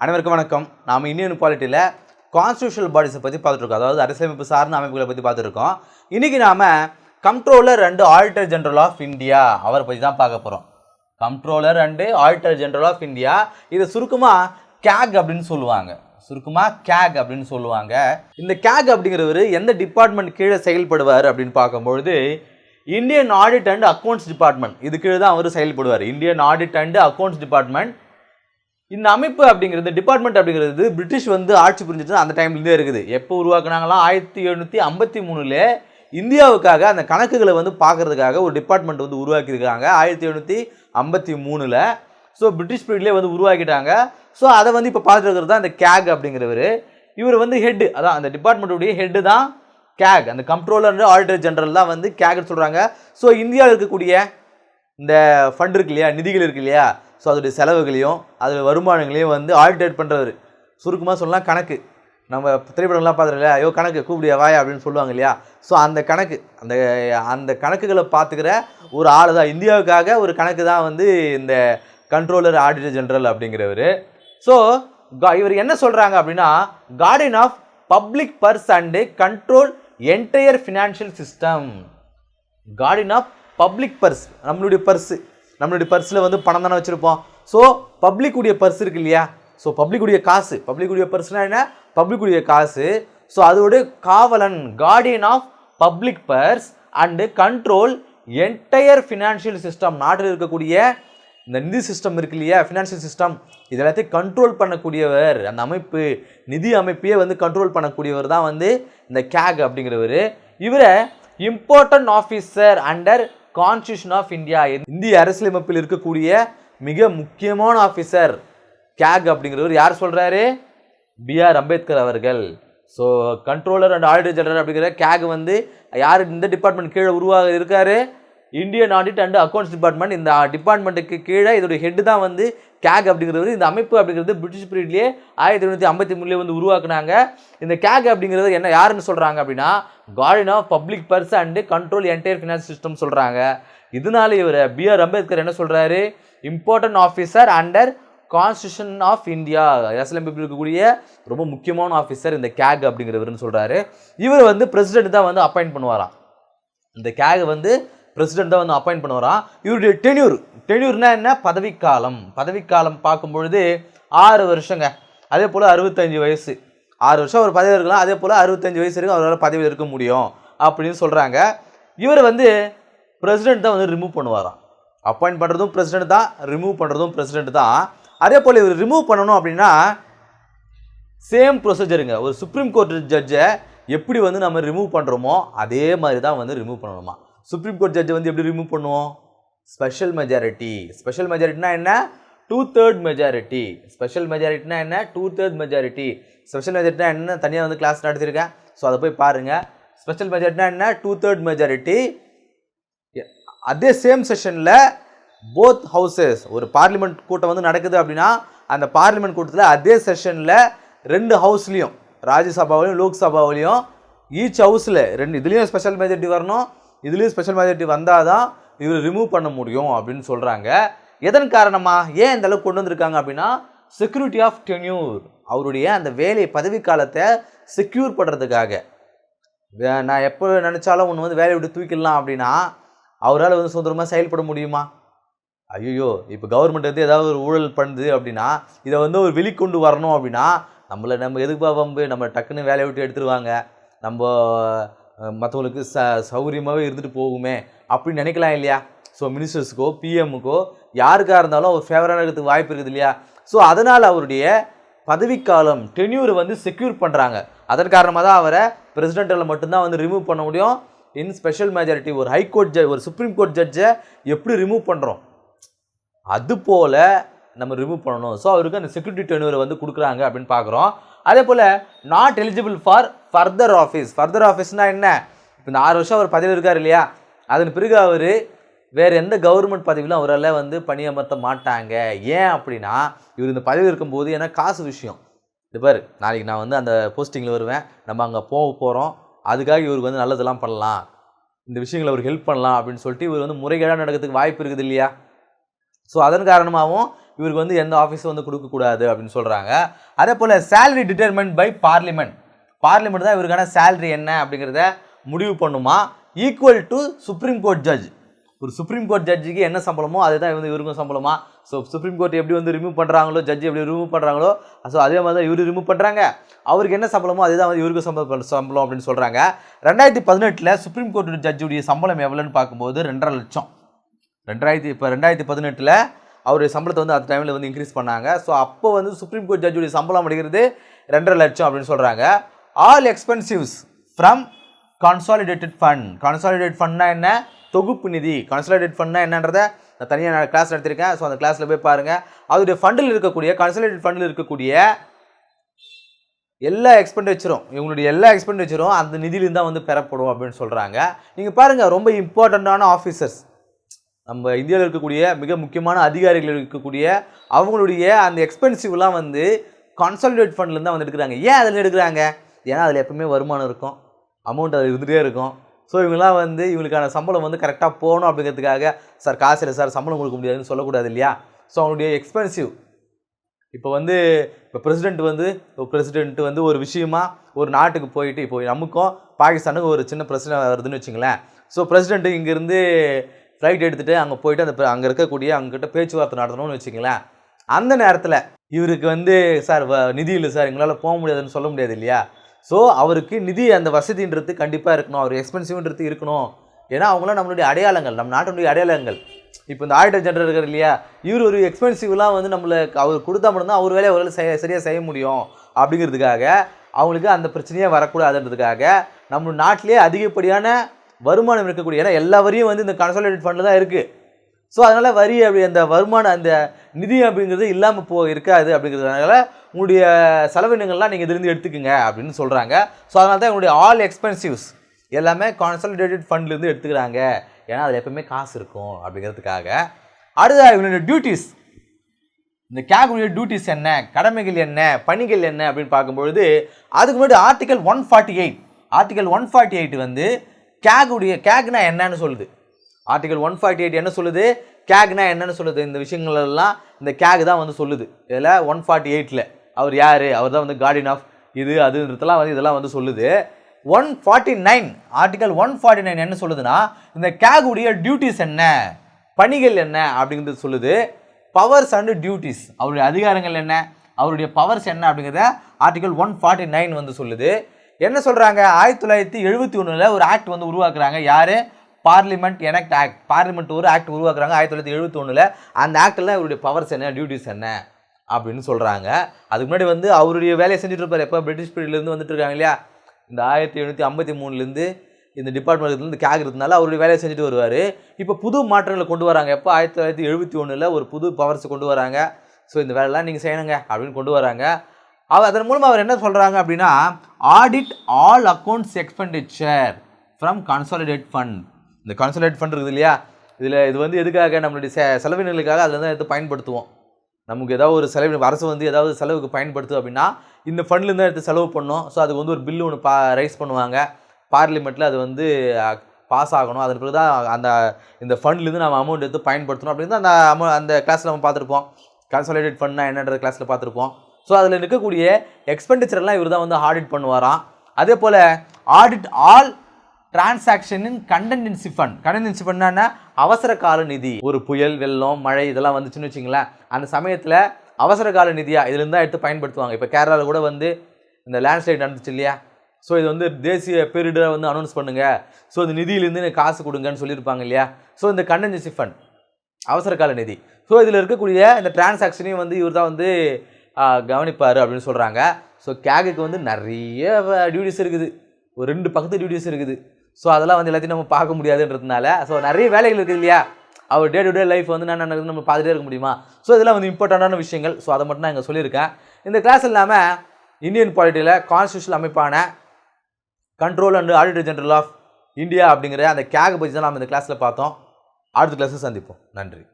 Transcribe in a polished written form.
அனைவருக்கும் வணக்கம். நாம் இந்தியன் பாலிட்டியில் கான்ஸ்டியூஷனல் பாடிஸை பற்றி பார்த்துருக்கோம். அதாவது அரசியலமைப்பு சார்ந்த அமைப்புகளை பற்றி பார்த்துருக்கோம். இன்றைக்கி நாம் comptroller and auditor general of India அவரை பற்றி தான் பார்க்க போகிறோம். Comptroller and auditor general of India, இதை சுருக்கமாக கேக் அப்படின்னு சொல்லுவாங்க. இந்த கேக் அப்படிங்கிறவர் எந்த டிபார்ட்மெண்ட் கீழே செயல்படுவார் அப்படின்னு பார்க்கும்பொழுது Indian audit and accounts department இது கீழே தான் அவர் செயல்படுவார். Indian audit and accounts department இந்த அமைப்பு அப்படிங்கிறது, டிபார்ட்மெண்ட் அப்படிங்கிறது பிரிட்டிஷ் ஆட்சி புரிஞ்சிட்டு அந்த டைம்லேருந்தே இருக்குது. எப்போ உருவாக்குனாங்களாம்? 1753 இந்தியாவுக்காக அந்த கணக்குகளை பார்க்கறதுக்காக ஒரு டிபார்ட்மெண்ட் உருவாக்கியிருக்காங்க 1753. ஸோ பிரிட்டிஷ் பீரியட்லேயே உருவாக்கிட்டாங்க. ஸோ அதை இப்போ பார்த்துட்டு இருக்கிறது தான் இந்த கேக் அப்படிங்கிறவர். இவர் ஹெட்டு, அதான் அந்த டிபார்ட்மெண்ட்டுடைய ஹெட்டு தான் கேக். அந்த கம்ப்ட்ரோலர் ஆடிட்டர் ஜெனரல் தான் கேக்னு சொல்கிறாங்க. ஸோ இந்தியாவில் இருக்கக்கூடிய இந்த ஃபண்ட் இருக்கு இல்லையா, நிதிகள் இருக்கு இல்லையா, ஸோ அதோடைய செலவுகளையும் அதோடைய வருமானங்களையும் ஆடிட்டேட் பண்ணுறவர். சுருக்கமாக சொல்லலாம் கணக்கு. நம்ம திரைப்படங்கள்லாம் பார்த்துருக்கல, ஐயோ கணக்கு கூப்பிடியா வாயா அப்படின்னு சொல்லுவாங்க இல்லையா. ஸோ அந்த கணக்கு, அந்த கணக்குகளை பார்த்துக்கிற ஒரு ஆள் தான். இந்தியாவுக்காக ஒரு கணக்கு தான் இந்த கண்ட்ரோலர் ஆடிட்டர் ஜெனரல் அப்படிங்கிறவர். ஸோ இவர் என்ன சொல்கிறாங்க அப்படின்னா, guardian of public purse and control entire financial system. Guardian of public purse, நம்மளுடைய பர்ஸில் பணம் தானே வச்சுருப்போம். ஸோ பப்ளிக்குடைய பர்ஸ் இருக்கு இல்லையா, ஸோ பப்ளிக்குடைய காசு, பப்ளிக்குடைய பர்ஸ்னால் என்ன, பப்ளிக்குடைய காசு. ஸோ அதோடைய காவலன், guardian of public purse and control entire financial system. நாட்டில் இருக்கக்கூடிய இந்த நிதி சிஸ்டம் இருக்கு இல்லையா, ஃபினான்ஷியல் சிஸ்டம், இது எல்லாத்தையும் கண்ட்ரோல் பண்ணக்கூடியவர். அந்த அமைப்பு, நிதி அமைப்பையே கண்ட்ரோல் பண்ணக்கூடியவர் தான் இந்த கேக் அப்படிங்கிறவர். இவரை important officer under constitution of India, இந்திய அரசியலமைப்பில் இருக்கக்கூடிய மிக முக்கியமான ஆஃபீஸர் கேக் அப்படிங்கிறவர். யார் சொல்கிறாரு? B.R. அம்பேத்கர் அவர்கள். So controller and auditor general அப்படிங்கிற கேக் யார் இந்த டிபார்ட்மெண்ட் கீழே உருவாக இருக்காரு? Indian audit and accounts department. இந்த டிபார்ட்மெண்ட்டுக்கு கீழே இதோடைய ஹெட்டு தான் கேக் அப்படிங்கிறது. இந்த அமைப்பு அப்படிங்கிறது பிரிட்டிஷ் பீரியட்லேயே 1753 உருவாக்குனாங்க. இந்த கேக் அப்படிங்கிறது என்ன, யாருன்னு சொல்கிறாங்க அப்படின்னா, guardian of public purse and control entire finance system சொல்கிறாங்க. இதனால இவர் B.R. அம்பேத்கர் என்ன சொல்கிறாரு? Important officer under constitution of India, அரசியலமைப்பில் இருக்கக்கூடிய ரொம்ப முக்கியமான ஆஃபீஸர் இந்த கேக் அப்படிங்கிறவர்னு சொல்கிறாரு. இவர் பிரசிடென்ட் தான் அப்பாயிண்ட் பண்ணுவாராம். இந்த கேக் பிரசிடென்ட் தான் அப்பாயிண்ட் பண்ணுவாராம். இவருடைய டென்யூர்னா என்ன, பதவிக்காலம் பார்க்கும்பொழுது 6 வருஷங்க. அதே போல் 65 வயசு, 6 வருஷம் ஒரு பதவி இருக்கலாம். அதே போல் 65 வயசு வரைக்கும் அவரால் பதவியில் இருக்க முடியும் அப்படின்னு சொல்கிறாங்க. இவர் பிரசிடென்ட் தான் ரிமூவ் பண்ணுவாராம். அப்பாயிண்ட் பண்ணுறதும் பிரசிடென்ட் தான், ரிமூவ் பண்ணுறதும் பிரசிடென்ட் தான். அதே போல் இவர் ரிமூவ் பண்ணணும் அப்படின்னா சேம் ப்ரொசீஜருங்க. ஒரு சுப்ரீம் கோர்ட் ஜட்ஜை எப்படி நம்ம ரிமூவ் பண்ணுறோமோ அதே மாதிரி தான் ரிமூவ் பண்ணணுமா. சுப்ரீம் கோர்ட் ஜட்ஜை எப்படி ரிமூவ் பண்ணுவோம்? ஸ்பெஷல் மெஜாரிட்டினா என்ன, 2/3 மெஜாரிட்டி. ஸ்பெஷல் மெஜாரிட்டினா என்ன, 2/3 மெஜாரிட்டி. ஸ்பெஷல் மெஜாரிட்டினா என்ன தனியாக கிளாஸ் நடத்திருக்கேன். ஸோ அதை போய் பாருங்கள். ஸ்பெஷல் மெஜாரிட்டினா என்ன, 2/3 மெஜாரிட்டி. அதே சேம் செஷனில் போத் ஹவுசஸ், ஒரு பார்லிமெண்ட் கூட்டம் நடக்குது அப்படின்னா அந்த பார்லிமெண்ட் கூட்டத்தில் அதே செஷனில் 2 ஹவுஸ்லேயும், ராஜ்யசபாவிலையும் லோக்சபாவிலையும், ஈச் ஹவுஸில் 2 இதுலேயும் ஸ்பெஷல் மெஜாரிட்டி வரணும், இதுலேயும் ஸ்பெஷல் மெஜாரிட்டி வந்தால் தான் இவர் ரிமூவ் பண்ண முடியும் அப்படின்னு சொல்கிறாங்க. எதன் காரணமாக, ஏன் இந்த அளவுக்கு கொண்டு வந்திருக்காங்க அப்படின்னா, செக்யூரிட்டி ஆஃப் டென்யூர், அவருடைய அந்த வேலை பதவிக்காலத்தை செக்யூர் பண்ணுறதுக்காக. நான் எப்போ நினச்சாலும் ஒன்று வேலையை விட்டு தூக்கிடலாம் அப்படின்னா அவரால் சுதந்திரமாக செயல்பட முடியுமா? ஐயோ, இப்போ கவர்மெண்ட் ஏதாவது ஒரு ஊழல் பண்ணுது அப்படின்னா இதை ஒரு வெளிக்கொண்டு வரணும் அப்படின்னா நம்ம எதுக்கு வம்பு, நம்ம டக்குன்னு வேலையை விட்டு எடுத்துருவாங்க, நம்ம மற்றவங்களுக்கு சௌகரியமாகவே இருந்துட்டு போகுமே அப்படின்னு நினைக்கலாம் இல்லையா. ஸோ மினிஸ்டர்ஸுக்கோ பிஎம்முக்கோ யாருக்காக இருந்தாலும் ஒரு ஃபேவரான இருக்கிறதுக்கு வாய்ப்பு இருக்குது இல்லையா. ஸோ அதனால் அவருடைய பதவிக்காலம் டென்யூரை செக்யூர் பண்ணுறாங்க. அதன் காரணமாக தான் அவரை பிரசிடென்ட்டில் மட்டும்தான் ரிமூவ் பண்ண முடியும். இன் ஸ்பெஷல் மெஜாரிட்டி ஒரு ஹைகோர்ட் ஜட்ஜ், ஒரு சுப்ரீம் கோர்ட் ஜட்ஜை எப்படி ரிமூவ் பண்ணுறோம் அதுபோல் நம்ம ரிமூவ் பண்ணணும். ஸோ அவருக்கு அந்த செக்யூரிட்டி டென்யூரை கொடுக்குறாங்க அப்படின்னு பார்க்குறோம். அதே போல் நாட் எலிஜிபிள் ஃபார் ஃபர்தர் ஆஃபீஸ்னால் என்ன, இப்போ இந்த 6 வருஷம் அவர் பதவியில் இருக்கார் இல்லையா, அதன் பிறகு அவர் வேறு எந்த கவர்மெண்ட் பதவியிலும் அவரால் பணியமர்த்த மாட்டாங்க. ஏன் அப்படின்னா, இவர் இந்த பதவி இருக்கும்போது ஏன்னா காசு விஷயம். இது பாரு, நாளைக்கு நான் அந்த போஸ்டிங்கில் வருவேன், நம்ம அங்கே போகிறோம், அதுக்காக இவருக்கு நல்லதெல்லாம் பண்ணலாம், இந்த விஷயங்களை அவருக்கு ஹெல்ப் பண்ணலாம் அப்படின்னு சொல்லிட்டு இவர் முறைகேடாக நடக்கிறதுக்கு வாய்ப்பு இருக்குது இல்லையா. ஸோ அதன் காரணமாகவும் இவருக்கு வந்து எந்த ஆஃபீஸும் வந்து கொடுக்கக்கூடாது அப்படின்னு சொல்கிறாங்க. அதே போல் சேலரி டிட்டர்மெண்ட் பை பார்லிமெண்ட் தான் இவருக்கான சேலரி என்ன அப்படிங்கிறத முடிவு பண்ணுமா. Equal to supreme court judge. ஒரு சுப்ரீம் கோர்ட் ஜட்ஜுக்கு என்ன சம்பளமோ அதுதான் வந்து இவருக்கும் சம்பளமா. ஸோ சுப்ரீம் கோர்ட் எப்படி வந்து ரிமூவ் பண்ணுறாங்களோ, ஜட்ஜ் எப்படி ரிமூவ் பண்ணுறாங்களோ, ஸோ அதே மாதிரி தான் இவர் ரிமூவ் பண்ணுறாங்க. அவருக்கு என்ன சம்பளமோ அதுதான் வந்து இவருக்கு சம்பளம் அப்படின்னு சொல்கிறாங்க. 2018 சுப்ரீம் கோர்ட் ஜட்ஜுடைய சம்பளம் எவ்வளோன்னு பார்க்கும்போது 2.5 லட்சம். 2018 அவருடைய சம்பளத்தை வந்து அந்த டைமில் வந்து இன்க்ரீஸ் பண்ணாங்க. ஸோ அப்போ வந்து சுப்ரீம் கோர்ட் ஜட்ஜுடைய சம்பளம் அப்படிங்கிறது 2.5 லட்சம் அப்படின்னு சொல்கிறாங்க. All expensives from consolidated fund. Consolidate ஃபண்ட்னா என்ன? தொகுப்பு நிதி. கன்சாலிடேட் ஃபண்ட்னா என்னன்றதை நான் தனியாக நான் கிளாஸ் நடத்திருக்கேன். ஸோ அந்த கிளாஸில் போய் பாருங்கள். அதோடைய ஃபண்டில் இருக்கக்கூடிய கன்சாலிடேட் ஃபண்டில் இருக்கக்கூடிய எல்லா எக்ஸ்பெண்டிச்சரும், இவங்களுடைய எல்லா எக்ஸ்பெண்டிச்சரும் அந்த நிதியிலிருந்து தான் வந்து பெறப்படும் அப்படின்னு சொல்கிறாங்க. நீங்கள் பாருங்கள், ரொம்ப இம்பார்ட்டண்ட்டான ஆஃபீஸர்ஸ், நம்ம இந்தியாவில் இருக்கக்கூடிய மிக முக்கியமான அதிகாரிகள் இருக்கக்கூடிய அவங்களுடைய அந்த எக்ஸ்பென்சிவ்லாம் வந்து கன்சாலிடேட் ஃபண்ட்லேருந்து தான் வந்து எடுக்கிறாங்க. ஏன் அதில் எடுக்கிறாங்க? ஏன்னா அதில் எப்பவுமே வருமானம் இருக்கும், அமௌண்ட் அதில் இருந்துகிட்டே இருக்கும். ஸோ இவங்களாம் வந்து இவங்களுக்கான சம்பளம் வந்து கரெக்டாக போகணும் அப்படிங்கிறதுக்காக, சார் காசு இல்லை சார் சம்பளம் கொடுக்க முடியாதுன்னு சொல்லக்கூடாது இல்லையா. ஸோ அவங்களுடைய எக்ஸ்பென்சிவ் இப்போ பிரசிடென்ட் வந்து ஒரு விஷயமா ஒரு நாட்டுக்கு போயிட்டு, இப்போ நமக்கும் பாகிஸ்தானுக்கும் ஒரு சின்ன பிரச்சனை வருதுன்னு வச்சுங்களேன். ஸோ பிரசிடென்ட் இங்கேருந்து ஃப்ளைட் எடுத்துகிட்டு அங்கே போயிட்டு அங்கே இருக்கக்கூடிய அவங்ககிட்ட பேச்சுவார்த்தை நடத்தணும்னு வச்சுங்களேன். அந்த நேரத்தில் இவருக்கு வந்து சார் நிதி இல்லை சார் எங்களால் போக முடியாதுன்னு சொல்ல முடியாது இல்லையா. ஸோ அவருக்கு நிதி அந்த வசதின்றது கண்டிப்பாக இருக்கணும், அவர் எக்ஸ்பென்சிவ்ன்றது இருக்கணும். ஏன்னா அவங்களாம் நம்மளுடைய அடையாளங்கள், நம்ம நாட்டினுடைய அடையாளங்கள். இப்போ இந்த ஆடிட்டர் ஜெனரல் இருக்கார் இல்லையா, இவர் ஒரு எக்ஸ்பென்சிவ்லாம் வந்து நம்மளுக்கு அவர் கொடுத்தா மட்டும்தான் அவர் வேலையை அவரால் சரியாக செய்ய முடியும். அப்படிங்கிறதுக்காக அவங்களுக்கு அந்த பிரச்சனையே வரக்கூடாதுன்றதுக்காக நம்ம நாட்டிலே அதிகப்படியான வருமானம் இருக்கக்கூடிய, ஏன்னா எல்லா வரியும் வந்து இந்த கன்சாலிடேட் ஃபண்டில் தான் இருக்குது. ஸோ அதனால் வரி அப்படி அந்த வருமானம் அந்த நிதி அப்படிங்கிறது இல்லாமல் இருக்காது. அப்படிங்கிறதுனால உங்களுடைய செலவினங்கள்லாம் நீங்கள் இதுலேருந்து எடுத்துக்கங்க அப்படின்னு சொல்கிறாங்க. ஸோ அதனால தான் உங்களுடைய ஆல் எக்ஸ்பென்சிவ்ஸ் எல்லாமே கன்சாலிடேட்டட் ஃபண்ட்லேருந்து எடுத்துக்கிறாங்க. ஏன்னா அதில் எப்பவுமே காசு இருக்கும் அப்படிங்கிறதுக்காக. அடுத்த இவங்களுடைய டியூட்டிஸ், இந்த கேகுடைய டியூட்டிஸ் என்ன, கடமைகள் என்ன, பணிகள் என்ன அப்படின்னு பார்க்கும்பொழுது அதுக்கு முன்னாடி ஆர்டிகல் 148 வந்து கேக்னா என்னன்னு சொல்லுது. ஆர்டிகல் 148 என்ன சொல்லுது, கேக்னா என்னன்னு சொல்லுது. இந்த விஷயங்கள் எல்லாம் இந்த கேக் தான் வந்து சொல்லுது. இதில் 148 அவர் யார், அவர் தான் வந்து கார்டியன் ஆஃப் இது அதுன்றதெல்லாம் வந்து இதெல்லாம் வந்து சொல்லுது. 149 ஆர்டிகல் 149 என்ன சொல்லுதுன்னா, இந்த கேகுடைய டியூட்டிஸ் என்ன, பணிகள் என்ன அப்படிங்கிறது சொல்லுது. பவர்ஸ் அண்ட் டியூட்டிஸ், அவருடைய அதிகாரங்கள் என்ன, அவருடைய பவர்ஸ் என்ன அப்படிங்கிறத ஆர்டிகல் 149 வந்து சொல்லுது. என்ன சொல்கிறாங்க, 1971 ஒரு ஆக்ட் வந்து உருவாக்குறாங்க. யார்? Parliament enact act. பார்லிமெண்ட் ஒரு ஆக்ட் உருவாக்குறாங்க 1971. அந்த ஆக்டில் இவருடைய பவர்ஸ் என்ன, டியூட்டிஸ் என்ன அப்படின்னு சொல்கிறாங்க. அதுக்கு முன்னாடி வந்து அவருடைய வேலையை செஞ்சுட்டு இருப்பார். எப்போ பிரிட்டிஷ் பீரியட்லேருந்து வந்துட்டு இருக்காங்க இல்லையா, இந்த 1753 இந்த டிபார்ட்மெண்ட்லேருந்து கேட்கறதுனால அவருடைய வேலையை செஞ்சுட்டு வருவார். இப்போ புது மாற்றங்களை கொண்டு வராங்க. எப்போ 1971 ஒரு புது பவர்ஸ் கொண்டு வராங்க. ஸோ இந்த வேலைலாம் நீங்கள் செய்யணுங்க அப்படின்னு கொண்டு வராங்க. அதன் மூலமாக அவர் என்ன சொல்கிறாங்க அப்படின்னா, audit all accounts expenditure from consolidate fund. இந்த கன்சாலிடேட் ஃபண்ட் இருக்குது இல்லையா, இது வந்து எதுக்காக, நம்மளுடைய செலவினங்களுக்காக அதில் தான் எடுத்து பயன்படுத்துவோம். நமக்கு ஏதாவது ஒரு செலவு, அரசு வந்து ஏதாவது செலவுக்கு பயன்படுத்தும் அப்படின்னா இந்த ஃபண்ட்லேருந்து தான் எடுத்து செலவு பண்ணணும். ஸோ அதுக்கு வந்து ஒரு பில்லு ஒன்று ரைஸ் பண்ணுவாங்க பார்லிமெண்ட்டில், அது வந்து பாஸ் ஆகணும். அதன் பிறகு தான் இந்த ஃபண்ட்லேருந்து நம்ம அமௌண்ட் எடுத்து பயன்படுத்தணும் அப்படின்னு தான் அந்த கிளாஸில் நம்ம பார்த்துருப்போம். கன்சாலிடேட் ஃபண்ட்னா என்னன்ற கிளாஸில் பார்த்துருப்போம். ஸோ அதில் இருக்கக்கூடிய எக்ஸ்பெண்டிச்சர்லாம் இவர் தான் வந்து ஆடிட் பண்ணுவாராம். அதே போல் ஆடிட் ஆல் டிரான்சாக்ஷனின் கண்டென்சி ஃபண்ட். கண்டென்சி ஃபண்ட்னா அவசர கால நிதி. ஒரு புயல், வெள்ளம், மழை இதெல்லாம் வந்துச்சுன்னு வச்சிங்களேன், அந்த சமயத்தில் அவசர கால நிதியாக இதுலேருந்து தான் எடுத்து பயன்படுத்துவாங்க. இப்போ கேரளாவில் கூட வந்து இந்த லேண்ட்ஸ்லைட் நடந்துச்சு இல்லையா, ஸோ இது வந்து தேசிய பேரிடரை வந்து அனௌன்ஸ் பண்ணுங்கள், ஸோ இந்த நிதியிலேருந்து காசு கொடுங்கன்னு சொல்லியிருப்பாங்க இல்லையா. ஸோ இந்த கண்டென்சி ஃபண்ட் அவசர கால நிதி. ஸோ இதில் இருக்கக்கூடிய இந்த டிரான்சாக்ஷனையும் வந்து இவர் தான் வந்து கவனிப்பார் அப்படின்னு சொல்கிறாங்க. ஸோ கேகுக்கு வந்து நிறைய டியூட்டிஸ் இருக்குது, ஒரு 2 பக்கத்து டியூட்டிஸ் இருக்குது. ஸோ அதெல்லாம் வந்து எல்லாத்தையும் நம்ம பார்க்க முடியாதுன்றதுனால, ஸோ நிறைய வேலைகள் இருக்குது இல்லையா, அவர் டே டு டே லைஃப் வந்து என்ன நடக்குதுன்னு நம்ம பார்த்துட்டே இருக்க முடியுமா. ஸோ இதெல்லாம் வந்து இம்பார்ட்டண்ட்டான விஷயங்கள். ஸோ அதை மட்டும் நான் இங்கே சொல்லியிருக்கேன். இந்த கிளாஸ் இல்லாமல் இந்தியன் பாலிட்டியில் கான்ஸ்டியூஷனல் அமைப்பான control and auditor general of India அப்படிங்கிற அந்த கேக் பற்றி தான் நம்ம இந்த கிளாஸில் பார்த்தோம். அடுத்த கிளாஸில் சந்திப்போம். நன்றி.